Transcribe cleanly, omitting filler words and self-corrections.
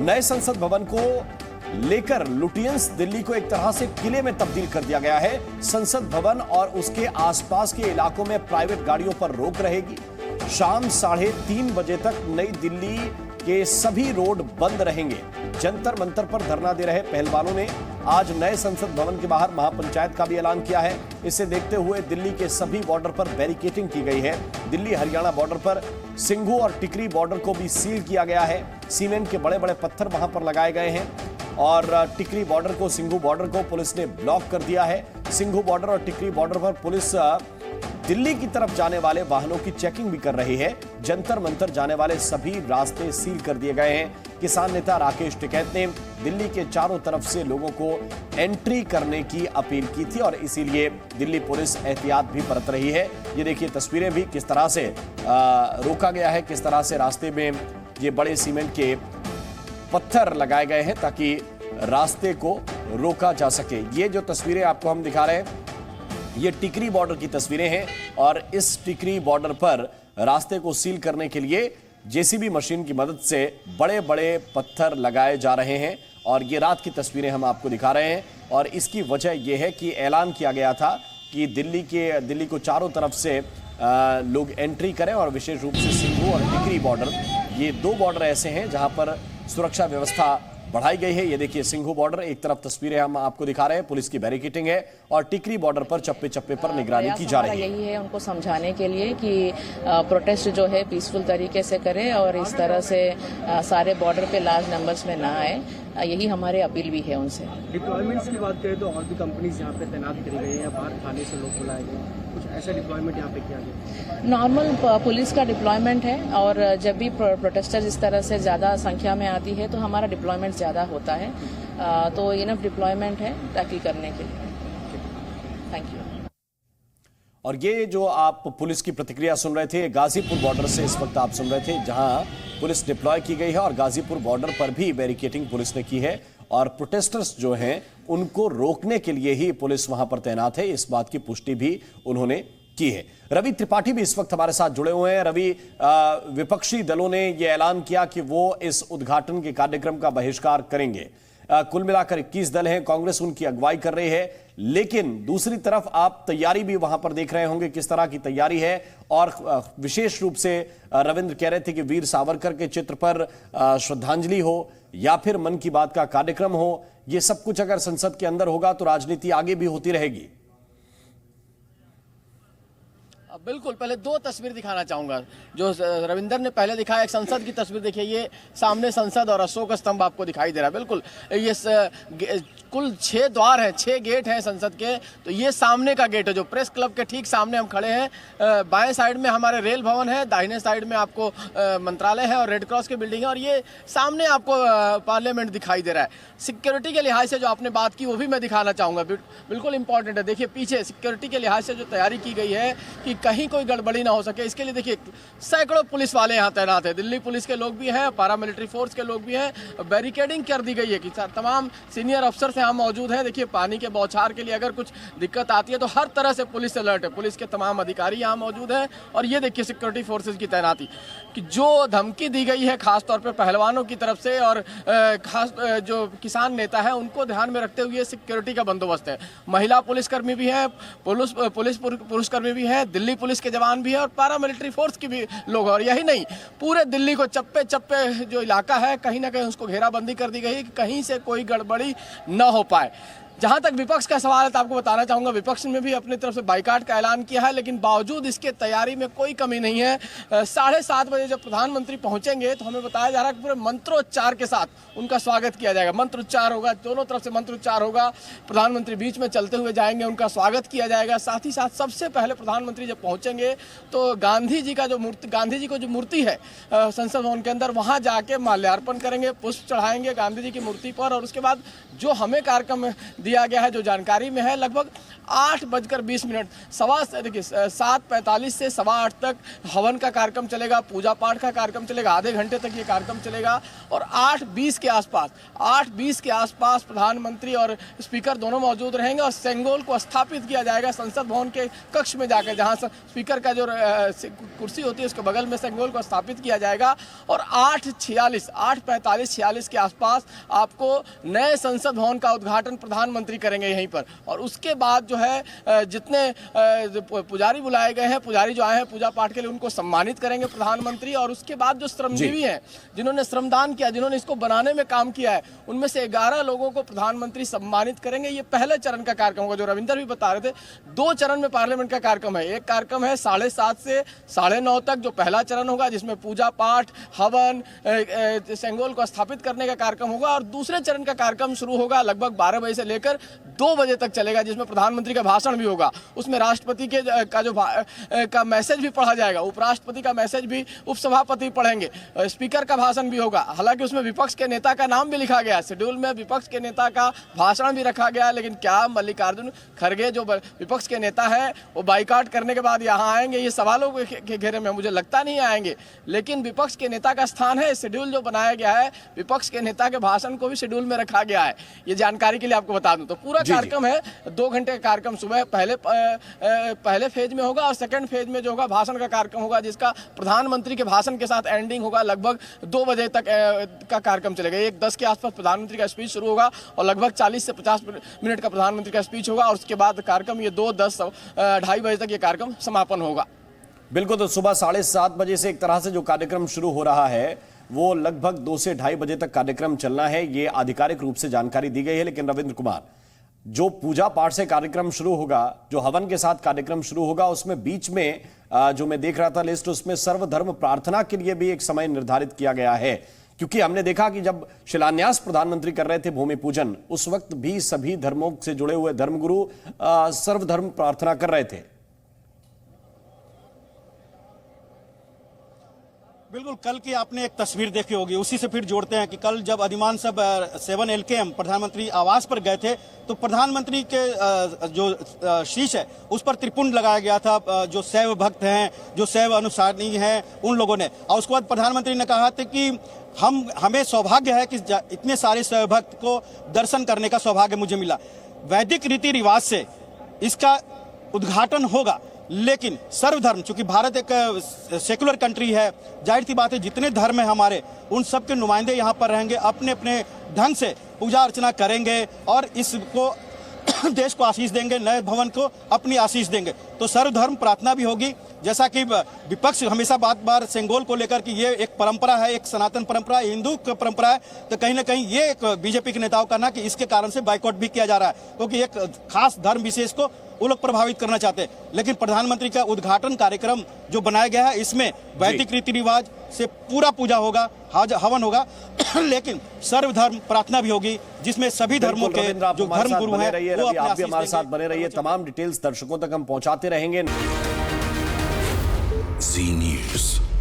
नए संसद भवन को लेकर लुटियंस दिल्ली को एक तरह से किले में तब्दील कर दिया गया है। संसद भवन और उसके आसपास के इलाकों में प्राइवेट गाड़ियों पर रोक रहेगी। शाम 3:30 बजे तक नई दिल्ली के सभी रोड बंद रहेंगे। जंतर मंतर पर धरना दे रहे पहलवानों ने आज नए संसद भवन के बाहर महापंचायत का भी ऐलान किया है। इसे देखते हुए दिल्ली के सभी बॉर्डर पर बैरिकेडिंग की गई है। दिल्ली हरियाणा बॉर्डर पर सिंघू और टिकरी बॉर्डर को भी सील किया गया है। सीमेंट के बड़े बड़े पत्थर वहां पर लगाए गए हैं और टिकरी बॉर्डर को, सिंघू बॉर्डर को पुलिस ने ब्लॉक कर दिया है। सिंघू बॉर्डर और टिकरी बॉर्डर पर पुलिस दिल्ली की तरफ जाने वाले वाहनों की चेकिंग भी कर रही है। जंतर मंतर जाने वाले सभी रास्ते सील कर दिए गए हैं। किसान नेता राकेश टिकैत ने दिल्ली के चारों तरफ से लोगों को एंट्री करने की अपील की थी और इसीलिए दिल्ली पुलिस एहतियात भी बरत रही है। ये देखिए तस्वीरें भी किस तरह से रोका गया है, किस तरह से रास्ते में ये बड़े सीमेंट के पत्थर लगाए गए हैं ताकि रास्ते को रोका जा सके। ये जो तस्वीरें आपको हम दिखा रहे हैं ये टिकरी बॉर्डर की तस्वीरें हैं और इस टिकरी बॉर्डर पर रास्ते को सील करने के लिए जेसीबी मशीन की मदद से बड़े बड़े पत्थर लगाए जा रहे हैं और ये रात की तस्वीरें हम आपको दिखा रहे हैं। और इसकी वजह यह है कि ऐलान किया गया था कि दिल्ली को चारों तरफ से लोग एंट्री करें और विशेष रूप से सिंघू और टिकरी बॉर्डर, ये दो बॉर्डर ऐसे हैं जहां पर सुरक्षा व्यवस्था बढ़ाई गई है। ये देखिए सिंघू बॉर्डर, एक तरफ तस्वीरें हम आपको दिखा रहे हैं, पुलिस की बैरिकेडिंग है और टिकरी बॉर्डर पर चप्पे चप्पे पर निगरानी की जा रही है। यही है उनको समझाने के लिए कि प्रोटेस्ट जो है पीसफुल तरीके से करें और इस तरह से सारे बॉर्डर पे लार्ज नंबर्स में ना आए, यही हमारे अपील भी है उनसे। डिप्लॉयमेंट्स की बात करें तो और भी कंपनीज यहाँ पे तैनात करी गई है या बाहर थाने से लोग बुलाए गए, कुछ ऐसा डिप्लॉयमेंट यहाँ पे किया गया? नॉर्मल पुलिस का डिप्लॉयमेंट है और जब भी प्रोटेस्टर्स इस तरह से ज़्यादा संख्या में आती है तो हमारा डिप्लॉयमेंट ज़्यादा होता है, तो इनफ डिप्लॉयमेंट है टैकल करने के लिए। Thank you. और ये जो आप पुलिस की प्रतिक्रिया सुन रहे थे, गाजीपुर बॉर्डर से इस वक्त आप सुन रहे थे जहां पुलिस डिप्लॉय की गई है और गाजीपुर बॉर्डर पर भी बैरिकेडिंग पुलिस ने की है और प्रोटेस्टर्स जो हैं उनको रोकने के लिए ही पुलिस वहां पर तैनात है। इस बात की पुष्टि भी उन्होंने की है। रवि त्रिपाठी भी इस वक्त हमारे साथ जुड़े हुए हैं। रवि, विपक्षी दलों ने यह ऐलान किया कि वो इस उद्घाटन के कार्यक्रम का बहिष्कार करेंगे। कुल मिलाकर 21 दल हैं, कांग्रेस उनकी अगुवाई कर रही है, लेकिन दूसरी तरफ आप तैयारी भी वहां पर देख रहे होंगे, किस तरह की तैयारी है। और विशेष रूप से रविंद्र कह रहे थे कि वीर सावरकर के चित्र पर श्रद्धांजलि हो या फिर मन की बात का कार्यक्रम हो, ये सब कुछ अगर संसद के अंदर होगा तो राजनीति आगे भी होती रहेगी। बिल्कुल, पहले दो तस्वीर दिखाना चाहूंगा जो रविंदर ने पहले दिखाया। एक संसद की तस्वीर देखिए, ये सामने संसद और अशोक स्तंभ आपको दिखाई दे रहा है। बिल्कुल, ये कुल 6 द्वार हैं, 6 गेट हैं संसद के। तो ये सामने का गेट है जो प्रेस क्लब के ठीक सामने हम खड़े हैं। बाएं साइड में हमारे रेल भवन है, दाहिने साइड में आपको मंत्रालय है और रेड क्रॉस की बिल्डिंग है और ये सामने आपको पार्लियामेंट दिखाई दे रहा है। सिक्योरिटी के लिहाज से जो आपने बात की वो भी मैं दिखाना चाहूँगा, बिल्कुल इंपॉर्टेंट है। देखिए पीछे सिक्योरिटी के लिहाज से जो तैयारी की गई है कि कहीं कोई गड़बड़ी ना हो सके, इसके लिए देखिए सैकड़ों पुलिस वाले यहाँ तैनात है। दिल्ली पुलिस के लोग भी हैं, पैरामिलिट्री फोर्स के लोग भी हैं। बैरिकेडिंग कर दी गई है कि तमाम सीनियर अफसर यहाँ मौजूद हैं। देखिए पानी के बौछार के लिए अगर कुछ दिक्कत आती है तो हर तरह से पुलिस अलर्ट है। पुलिस के तमाम अधिकारी यहाँ मौजूद हैं और ये देखिए सिक्योरिटी फोर्सेज की तैनाती कि जो धमकी दी गई है खासतौर पर पहलवानों की तरफ से और खास जो किसान नेता है उनको ध्यान में रखते हुए सिक्योरिटी का बंदोबस्त है। महिला पुलिसकर्मी भी है, पुरुषकर्मी भी है, दिल्ली पुलिस के जवान भी है और पैरामिलिट्री फोर्स की भी लोग। और यही नहीं, पूरे दिल्ली को चप्पे चप्पे जो इलाका है कहीं ना कहीं उसको घेराबंदी कर दी गई है कि कहीं से कोई गड़बड़ी न हो पाए। जहां तक विपक्ष का सवाल है तो आपको बताना चाहूंगा, विपक्ष ने भी अपनी तरफ से बाइकाट का ऐलान किया है, लेकिन बावजूद इसके तैयारी में कोई कमी नहीं है। 7:30 बजे जब प्रधानमंत्री पहुंचेंगे तो हमें बताया जा रहा है कि पूरे मंत्रोच्चार के साथ उनका स्वागत किया जाएगा। मंत्रोच्चार होगा, दोनों तरफ से मंत्रोच्चार होगा, प्रधानमंत्री बीच में चलते हुए जाएंगे, उनका स्वागत किया जाएगा। साथ ही साथ सबसे पहले प्रधानमंत्री जब पहुंचेंगे तो गांधी जी को जो मूर्ति है संसद भवन के अंदर, वहां जाके माल्यार्पण करेंगे, पुष्प चढ़ाएंगे गांधी जी की मूर्ति पर और उसके बाद जो हमें कार्यक्रम लिया गया है। जो जानकारी में है लगभग 8:20 देखिए 7:45 से 7:15 तक हवन का कार्यक्रम चलेगा, पूजा पाठ का कार्यक्रम चलेगा, आधे घंटे तक ये कार्यक्रम चलेगा और 8:20 के आसपास प्रधानमंत्री और स्पीकर दोनों मौजूद रहेंगे और सेंगोल को स्थापित किया जाएगा संसद भवन के कक्ष में जाकर, जहां स्पीकर का जो कुर्सी होती है उसके बगल में सेंगोल को स्थापित किया जाएगा और 8:46 के आसपास आपको नए संसद भवन का उद्घाटन प्रधानमंत्री करेंगे यहीं पर। और उसके बाद जो है जितने पुजारी बुलाए गए हैं, पुजारी जो आए हैं पूजा पाठ के लिए, उनको सम्मानित करेंगे प्रधानमंत्री। और उसके बाद जो श्रमजीवी हैं, जिन्होंने श्रमदान किया, जिन्होंने इसको बनाने में काम किया है, उनमें से 11 लोगों को प्रधानमंत्री सम्मानित करेंगे। ये पहले चरण का कार्यक्रम होगा। जो रविंदर भी बता रहे थे, 2 चरण में पार्लियामेंट का कार्यक्रम है। एक कार्यक्रम है 7:30 से 9:30 तक, जो पहला चरण होगा, जिसमें पूजा पाठ, हवन, सेंगोल को स्थापित करने का कार्यक्रम होगा। और दूसरे चरण का कार्यक्रम शुरू होगा लगभग 12 बजे से लेकर 2 बजे तक चलेगा, जिसमें प्रधानमंत्री का भाषण भी होगा। उसमें राष्ट्रपति के का मैसेज भी पढ़ा जाएगा, उपराष्ट्रपति का मैसेज भी उपसभापति पढ़ेंगे, स्पीकर का भाषण भी होगा। हालांकि उसमें विपक्ष के नेता का नाम भी लिखा गया है, शेड्यूल में विपक्ष के नेता का भाषण भी रखा गया है। लेकिन क्या मल्लिकार्जुन खड़गे जो विपक्ष के नेता है वो बाइकआउट करने के बाद यहाँ आएंगे? ये सवालों के घेरे में मुझे लगता नहीं आएंगे। लेकिन विपक्ष के नेता का स्थान है, शेड्यूल जो बनाया गया है, विपक्ष के नेता के भाषण को भी शेड्यूल में रखा गया है। ये जानकारी के लिए आपको बता दूं। तो पूरा कार्यक्रम है 2 घंटे का कार्यक्रम। सुबह पहले फेज में होगा और सेकंड फेज में जो होगा भाषण का कार्यक्रम होगा, जिसका प्रधानमंत्री के भाषण के साथ एंडिंग होगा। लगभग 2 बजे तक का कार्यक्रम चलेगा। 1:10 के आसपास प्रधानमंत्री का स्पीच शुरू होगा और लगभग 40 से 50 मिनट का प्रधानमंत्री का स्पीच होगा और उसके बाद कार्यक्रम ये 2:10 2:30 बजे तक ये कार्यक्रम समापन होगा। बिल्कुल। तो सुबह 7:30 बजे से एक तरह से जो कार्यक्रम शुरू हो रहा है वो लगभग 2 से 2:30 बजे तक कार्यक्रम चलना है, ये आधिकारिक रूप से जानकारी दी गई है। लेकिन रविंद्र कुमार, जो पूजा पाठ से कार्यक्रम शुरू होगा, जो हवन के साथ कार्यक्रम शुरू होगा, उसमें बीच में जो मैं देख रहा था लिस्ट, उसमें सर्वधर्म प्रार्थना के लिए भी एक समय निर्धारित किया गया है। क्योंकि हमने देखा कि जब शिलान्यास प्रधानमंत्री कर रहे थे, भूमि पूजन, उस वक्त भी सभी धर्मों से जुड़े हुए धर्मगुरु सर्वधर्म प्रार्थना कर रहे थे। बिल्कुल, कल की आपने एक तस्वीर देखी होगी, उसी से फिर जोड़ते हैं कि कल जब अधिमान सब 7 LKM प्रधानमंत्री आवास पर गए थे तो प्रधानमंत्री के जो शीश है उस पर त्रिपुंड लगाया गया था। जो शैव भक्त हैं, जो शैव अनुसारी हैं, उन लोगों ने, और उसके बाद प्रधानमंत्री ने कहा था कि हमें सौभाग्य है कि इतने सारे शैव भक्त को दर्शन करने का सौभाग्य मुझे मिला। वैदिक रीति रिवाज से इसका उद्घाटन होगा, लेकिन सर्वधर्म, चूंकि भारत एक सेकुलर कंट्री है, जाहिर सी बात है जितने धर्म है हमारे, उन सब के नुमाइंदे यहाँ पर रहेंगे, अपने अपने ढंग से पूजा अर्चना करेंगे और इसको देश को आशीष देंगे, नए भवन को अपनी आशीष देंगे। तो सर्वधर्म प्रार्थना भी होगी। जैसा कि विपक्ष हमेशा बार सेंगोल को लेकर कि ये एक परंपरा है, एक सनातन परंपरा, हिंदू परंपरा है, तो कहीं ना कहीं ये एक बीजेपी के नेताओं का कहना कि इसके कारण से बाइकआउट भी किया जा रहा है, क्योंकि एक खास धर्म विशेष को वो लोग प्रभावित करना चाहते हैं। लेकिन प्रधानमंत्री का उद्घाटन कार्यक्रम जो बनाया गया है, इसमें वैदिक रीति रिवाज से पूरा पूजा होगा, हवन होगा, लेकिन सर्वधर्म प्रार्थना भी होगी, जिसमें सभी धर्मों के जो धर्म गुरु हैं वो अपने आप भी हमारे साथ बने रहिए। तमाम डिटेल्स दर्शकों तक हम पहुंचाते रहेंगे। जी न्यूज़।